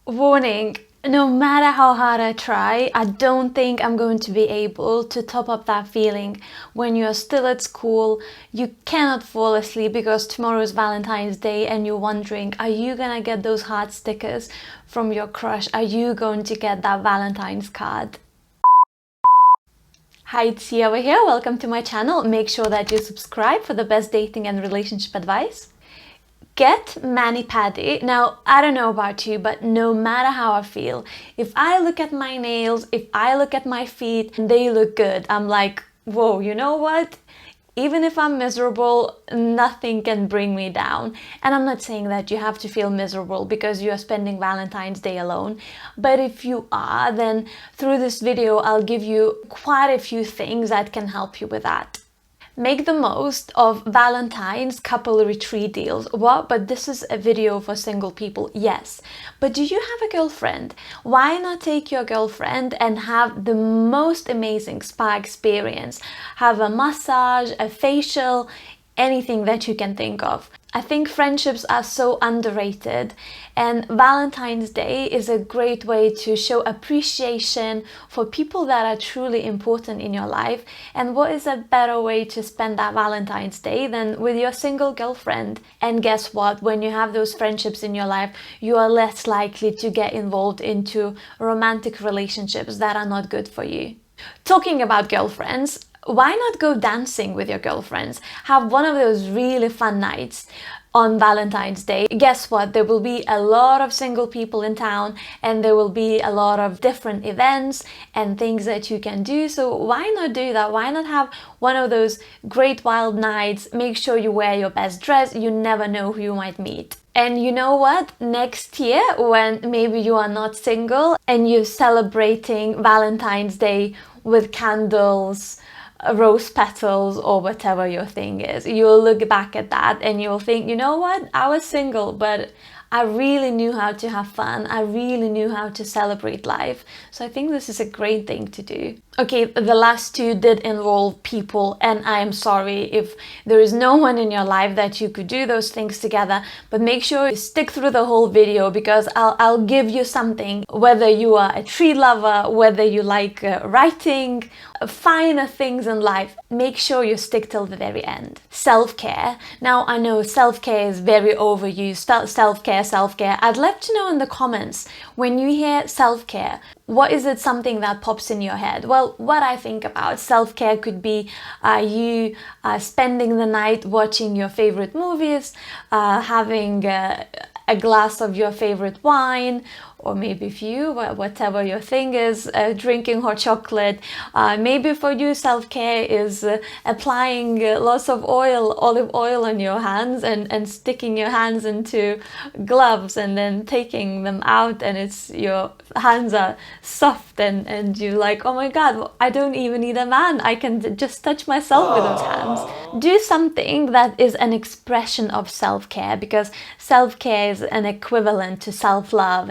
Warning, no matter how hard I try, I don't think I'm going to be able to top up that feeling when you're still at school, you cannot fall asleep because tomorrow is Valentine's Day and you're wondering, are you gonna get those heart stickers from your crush? Are you going to get that Valentine's card? Hi, it's Ieva here. Welcome to my channel. Make sure that you subscribe for the best dating and relationship advice. Get mani-pedi. Now, I don't know about you, but no matter how I feel, if I look at my nails, if I look at my feet, and they look good, I'm like, whoa, you know what? Even if I'm miserable, nothing can bring me down. And I'm not saying that you have to feel miserable because you are spending Valentine's Day alone. But if you are, then through this video, I'll give you quite a few things that can help you with that. Make the most of Valentine's couple retreat deals. What? But this is a video for single people. Yes. But do you have a girlfriend? Why not take your girlfriend and have the most amazing spa experience? Have a massage, a facial, anything that you can think of. I think friendships are so underrated, and Valentine's Day is a great way to show appreciation for people that are truly important in your life. And what is a better way to spend that Valentine's Day than with your single girlfriend? And guess what? When you have those friendships in your life, you are less likely to get involved into romantic relationships that are not good for you. Talking about girlfriends, why not go dancing with your girlfriends? Have one of those really fun nights on Valentine's Day. Guess what? There will be a lot of single people in town and there will be a lot of different events and things that you can do. So why not do that? Why not have one of those great wild nights? Make sure you wear your best dress. You never know who you might meet. And you know what? Next year, when maybe you are not single and you're celebrating Valentine's Day with candles, rose petals, or whatever your thing is, you'll look back at that and you'll think, you know what, I was single, but I really knew how to have fun. I really knew how to celebrate life. So I think this is a great thing to do. Okay, the last two did involve people, and I am sorry if there is no one in your life that you could do those things together, but make sure you stick through the whole video because I'll give you something, whether you are a tree lover, whether you like writing, finer things in life, make sure you stick till the very end. Self-care. Now, I know self-care is very overused. Self-care. I'd love to know in the comments, when you hear self-care, what is it something that pops in your head? Well, what I think about self-care could be you spending the night watching your favorite movies, having a glass of your favorite wine, or maybe if you, whatever your thing is, drinking hot chocolate. Maybe for you, self-care is applying lots of olive oil on your hands and sticking your hands into gloves and then taking them out, and your hands are soft and you're like, oh my God, I don't even need a man. I can just touch myself with those hands. Do something that is an expression of self-care, because self-care is an equivalent to self-love,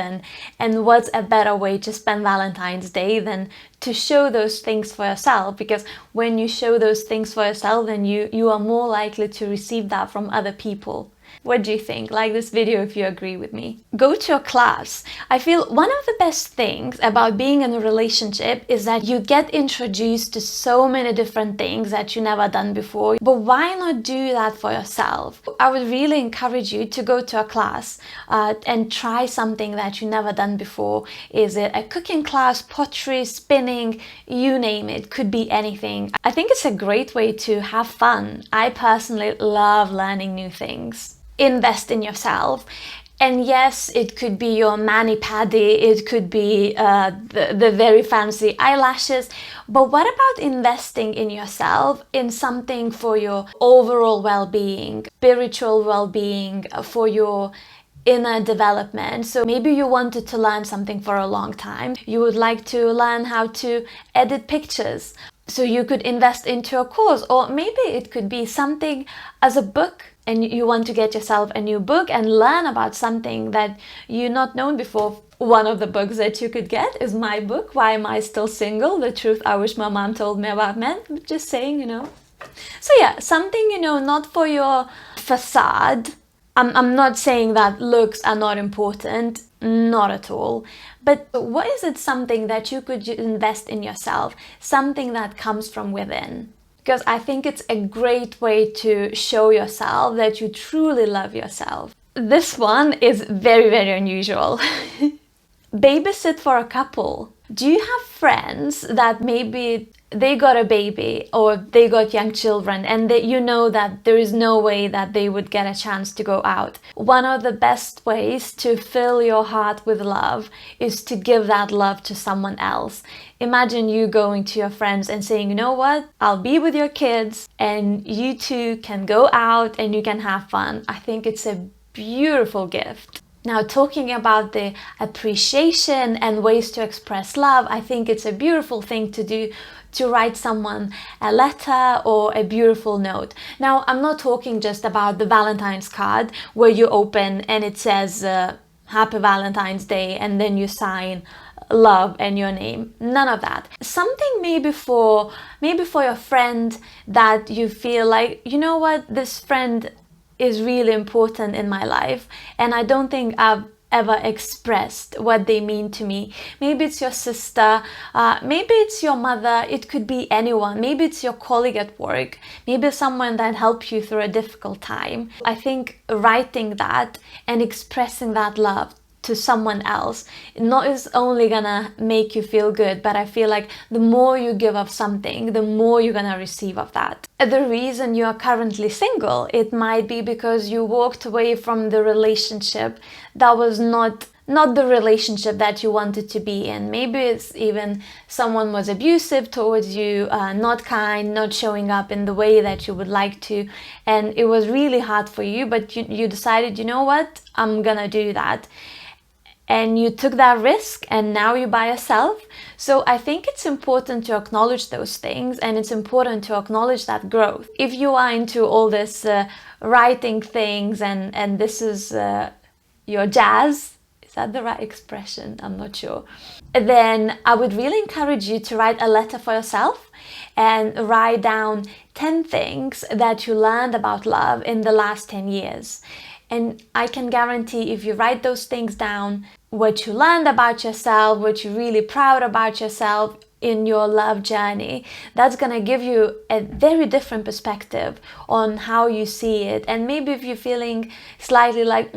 and what's a better way to spend Valentine's Day than to show those things for yourself? Because when you show those things for yourself, then you are more likely to receive that from other people. What do you think? Like this video if you agree with me. Go to a class. I feel one of the best things about being in a relationship is that you get introduced to so many different things that you never done before. But why not do that for yourself? I would really encourage you to go to a class and try something that you never done before. Is it a cooking class, pottery, spinning, you name it, could be anything. I think it's a great way to have fun. I personally love learning new things. Invest in yourself. And yes, it could be your mani-pedi, it could be the very fancy eyelashes, but what about investing in yourself, in something for your overall well-being, spiritual well-being, for your inner development? So maybe you wanted to learn something for a long time. You would like to learn how to edit pictures. So you could invest into a course, or maybe it could be something as a book, and you want to get yourself a new book and learn about something that you not known before. One of the books that you could get is my book, Why Am I Still Single? The Truth I Wish My Mom Told Me About Men. Just saying, So yeah, something, not for your facade, I'm not saying that looks are not important, not at all. But what is it something that you could invest in yourself, something that comes from within? Because I think it's a great way to show yourself that you truly love yourself. This one is very, very unusual. Babysit for a couple. Do you have friends that maybe they got a baby or they got young children and you know that there is no way that they would get a chance to go out? One of the best ways to fill your heart with love is to give that love to someone else. Imagine you going to your friends and saying, you know what, I'll be with your kids and you two can go out and you can have fun. I think it's a beautiful gift. Now, talking about the appreciation and ways to express love, I think it's a beautiful thing to do, to write someone a letter or a beautiful note. Now, I'm not talking just about the Valentine's card where you open and it says Happy Valentine's Day and then you sign love and your name. None of that. Something maybe for your friend that you feel like, you know what, this friend is really important in my life and I don't think I've ever expressed what they mean to me. Maybe it's your sister, maybe it's your mother, it could be anyone, maybe it's your colleague at work, maybe someone that helped you through a difficult time. I think writing that and expressing that love to someone else not is only gonna make you feel good, but I feel like the more you give of something, the more you're gonna receive of that. The reason you are currently single, it might be because you walked away from the relationship that was not the relationship that you wanted to be in. Maybe it's even someone was abusive towards you, not kind, not showing up in the way that you would like to, and it was really hard for you, but you decided, you know what, I'm gonna do that. And you took that risk and now you're by yourself. So I think it's important to acknowledge those things and it's important to acknowledge that growth. If you are into all this writing things and this is your jazz, is that the right expression? I'm not sure. Then I would really encourage you to write a letter for yourself and write down 10 things that you learned about love in the last 10 years. And I can guarantee if you write those things down, what you learned about yourself, what you're really proud about yourself in your love journey, that's gonna give you a very different perspective on how you see it. And maybe if you're feeling slightly like,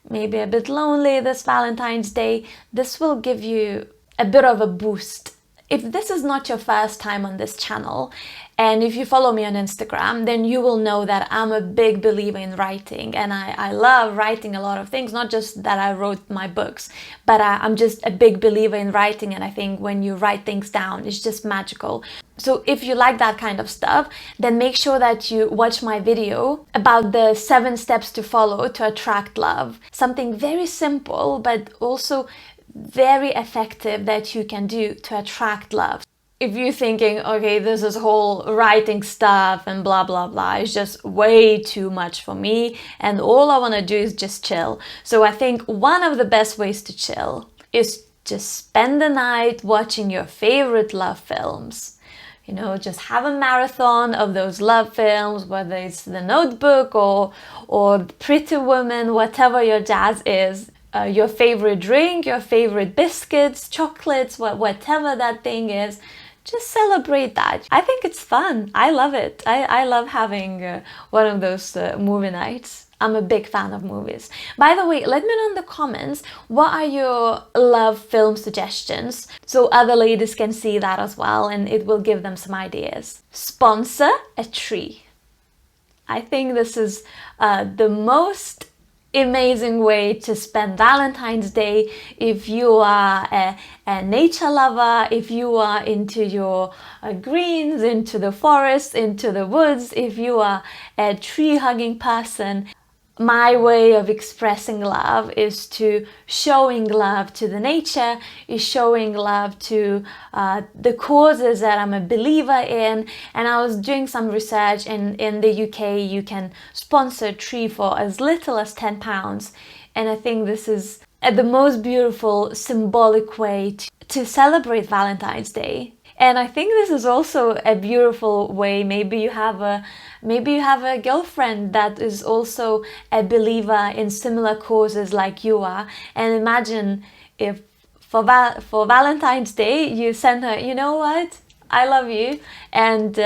maybe a bit lonely this Valentine's Day, this will give you a bit of a boost. If this is not your first time on this channel, and if you follow me on Instagram, then you will know that I'm a big believer in writing and I love writing a lot of things, not just that I wrote my books, but I'm just a big believer in writing and I think when you write things down, it's just magical. So if you like that kind of stuff, then make sure that you watch my video about the 7 steps to follow to attract love. Something very simple, but also very effective that you can do to attract love. If you're thinking, okay, this is whole writing stuff and blah, blah, blah, it's just way too much for me and all I want to do is just chill. So I think one of the best ways to chill is just spend the night watching your favorite love films. You know, just have a marathon of those love films, whether it's The Notebook or Pretty Woman, whatever your jazz is. Your favorite drink, your favorite biscuits, chocolates, whatever that thing is, just celebrate that. I think it's fun. I love it. I love having one of those movie nights. I'm a big fan of movies. By the way, let me know in the comments, what are your love film suggestions? So other ladies can see that as well and it will give them some ideas. Sponsor a tree. I think this is the most amazing way to spend Valentine's Day if you are a nature lover, if you are into your greens, into the forest, into the woods, if you are a tree hugging person. My way of expressing love is to showing love to the nature, is showing love to the causes that I'm a believer in. And I was doing some research in the UK, you can sponsor a tree for as little as £10. And I think this is the most beautiful symbolic way to celebrate Valentine's Day. And I think this is also a beautiful way. Maybe you have a girlfriend that is also a believer in similar causes like you are. And imagine if for Valentine's Day you send her, you know what? I love you, and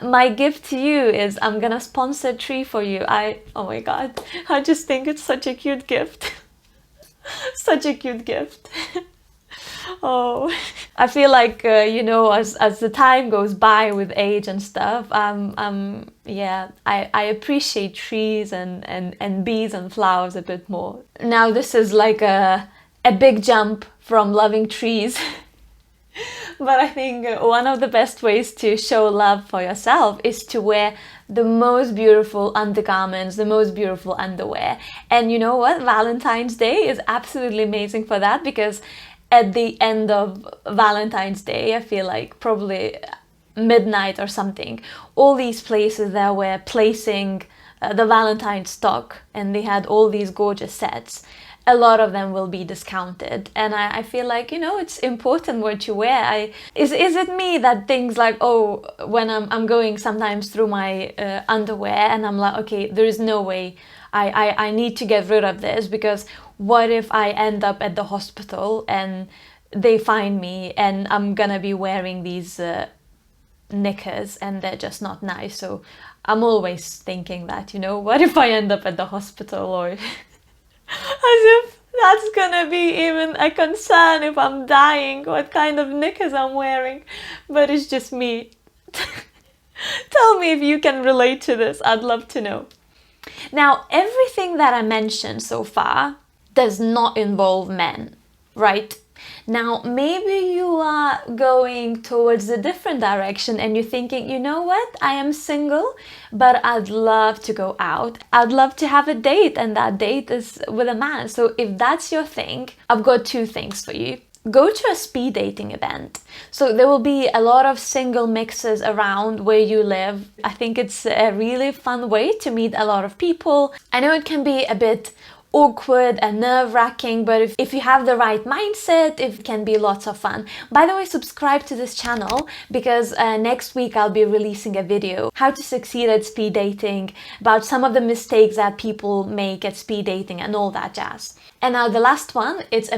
my gift to you is I'm gonna sponsor a tree for you. Oh my God, I just think it's such a cute gift. Such a cute gift. Oh, I feel like as the time goes by with age and stuff, yeah, I appreciate trees and bees and flowers a bit more. Now this is like a big jump from loving trees. But I think one of the best ways to show love for yourself is to wear the most beautiful undergarments, the most beautiful underwear. And you know what? Valentine's Day is absolutely amazing for that, because at the end of Valentine's Day, I feel like probably midnight or something, all these places that were placing the Valentine stock, and they had all these gorgeous sets, a lot of them will be discounted. And I feel like, it's important what you wear. Is it me that thinks like, oh, when I'm going sometimes through my underwear and I'm like, okay, there is no way I need to get rid of this, because what if I end up at the hospital and they find me and I'm gonna be wearing these knickers and they're just not nice. So I'm always thinking that, what if I end up at the hospital, or as if that's gonna be even a concern if I'm dying, what kind of knickers I'm wearing. But it's just me. Tell me if you can relate to this. I'd love to know. Now, everything that I mentioned so far does not involve men, right? Now, maybe you are going towards a different direction and you're thinking, you know what? I am single, but I'd love to go out. I'd love to have a date, and that date is with a man. So if that's your thing, I've got two things for you. Go to a speed dating event. So there will be a lot of single mixes around where you live. I think it's a really fun way to meet a lot of people. I know it can be a bit awkward and nerve-wracking, but if you have the right mindset, it can be lots of fun. By the way, subscribe to this channel, because next week I'll be releasing a video how to succeed at speed dating, about some of the mistakes that people make at speed dating and all that jazz. And now the last one, it's a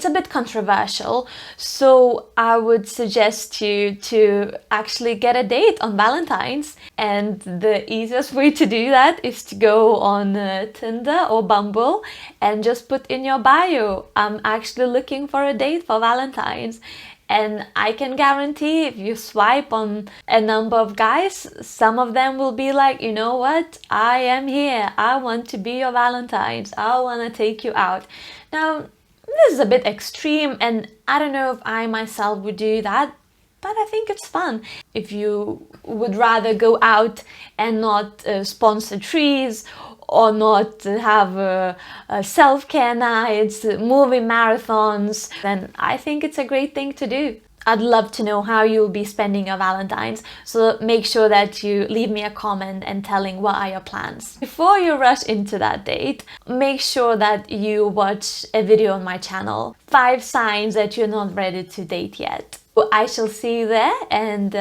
bit controversial, so I would suggest you to actually get a date on Valentine's, and the easiest way to do that is to go on Tinder or Bumble and just put in your bio, I'm actually looking for a date for Valentine's. And I can guarantee if you swipe on a number of guys, some of them will be like, you know what, I am here, I want to be your Valentine's, I want to take you out. Now, this is a bit extreme, and I don't know if I myself would do that, but I think it's fun. If you would rather go out and not sponsor trees, or not have self-care nights, movie marathons, then I think it's a great thing to do. I'd love to know how you'll be spending your Valentine's, so make sure that you leave me a comment and telling what are your plans. Before you rush into that date, make sure that you watch a video on my channel, 5 signs that you're not ready to date yet. I shall see you there, and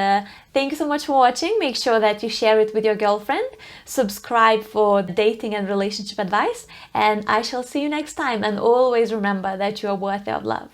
thank you so much for watching. Make sure that you share it with your girlfriend, subscribe for dating and relationship advice, and I shall see you next time. And always remember that you are worthy of love.